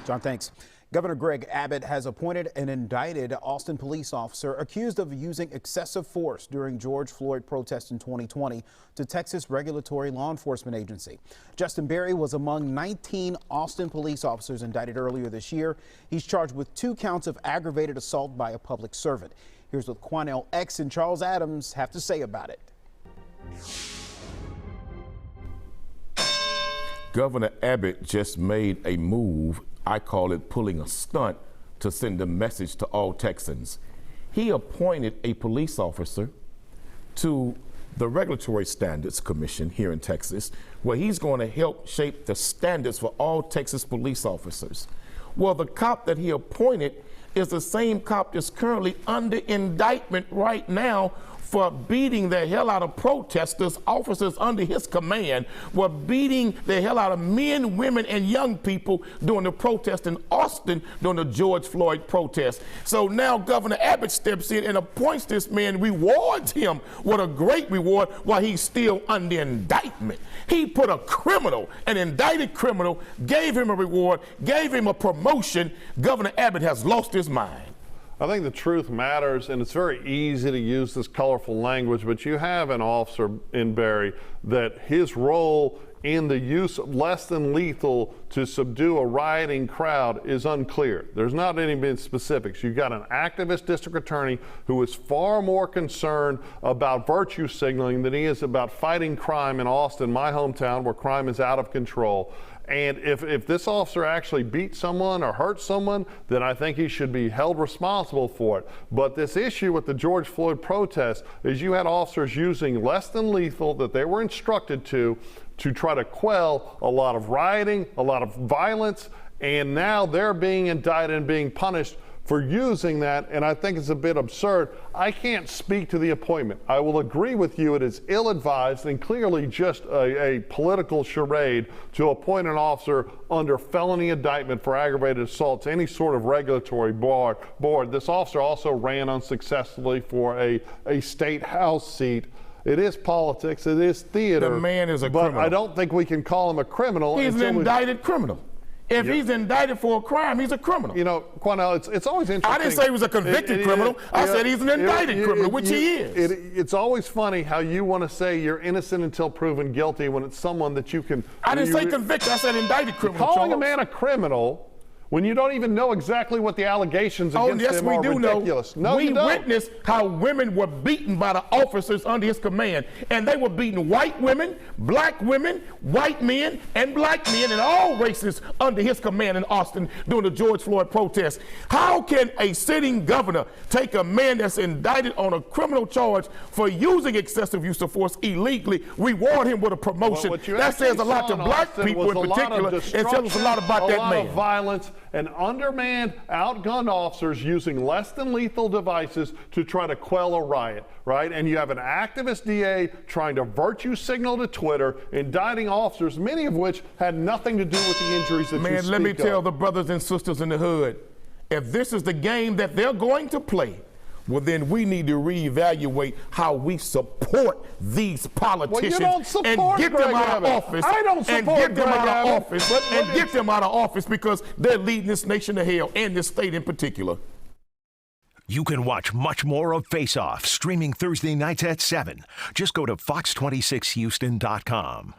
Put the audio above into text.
John, thanks. Governor Greg Abbott has appointed an indicted Austin police officer accused of using excessive force during George Floyd protests in 2020 to Texas Regulatory Law Enforcement Agency. Justin Berry was among 19 Austin police officers indicted earlier this year. He's charged with 2 counts of aggravated assault by a public servant. Here's what Quanell X and Charles Adams have to say about it. Governor Abbott just made a move, I call it pulling a stunt, to send a message to all Texans. He appointed a police officer to the Regulatory Standards Commission here in Texas, where he's going to help shape the standards for all Texas police officers. Well, the cop that he appointed is the same cop that's currently under indictment right now for beating the hell out of protesters. Officers under his command were beating the hell out of men, women, and young people during the protest in Austin during the George Floyd protest. So now Governor Abbott steps in and appoints this man, rewards him with a great reward while he's still under indictment. He put a criminal, an indicted criminal, gave him a reward, gave him a promotion. Governor Abbott has lost his mind. I think the truth matters, and it's very easy to use this colorful language, but you have an officer in Berry that his role in the use of less than lethal to subdue a rioting crowd is unclear. There's not any specifics. You've got an activist district attorney who is far more concerned about virtue signaling than he is about fighting crime in Austin, my hometown, where crime is out of control. And if this officer actually beat someone or hurt someone, then I think he should be held responsible for it. But this issue with the George Floyd protest is you had officers using less than lethal that they were instructed to try to quell a lot of rioting, a lot of violence, and now they're being indicted and being punished for using that, and I think it's a bit absurd. I can't speak to the appointment. I will agree with you, it is ill-advised and clearly just a political charade to appoint an officer under felony indictment for aggravated assault to any sort of regulatory board. This officer also ran unsuccessfully for a state house seat. It is politics, it is theater. The man is a but criminal. I don't think we can call him a criminal. He's an indicted criminal. If he's indicted for a crime, he's a criminal. You know, Quanell, it's always interesting. I didn't say he was a convicted criminal. I said he's an indicted criminal, which he is. It's always funny how you want to say you're innocent until proven guilty when it's someone that you can. I didn't say convicted. I said indicted criminal. Calling a man a criminal when you don't even know exactly what the allegations against him are ridiculous. No, we witnessed how women were beaten by the officers under his command, and they were beating white women, black women, white men, and black men, and all races under his command in Austin during the George Floyd protest. How can a sitting governor take a man that's indicted on a criminal charge for using excessive use of force illegally, reward him with a promotion? That says a lot to black people in particular, and tells us a lot about that man. A lot of violence and undermanned, outgunned officers using less than lethal devices to try to quell a riot, right? And you have an activist DA trying to virtue signal to Twitter, indicting officers, many of which had nothing to do with the injuries that you speak of. Man, let me tell the brothers and sisters in the hood, if this is the game that they're going to play, well, then we need to reevaluate how we support these politicians and get them out of office. I don't support Greg Abbott. And get them out of office because they're leading this nation to hell and this state in particular. You can watch much more of Faceoff streaming Thursday nights at 7. Just go to fox26houston.com.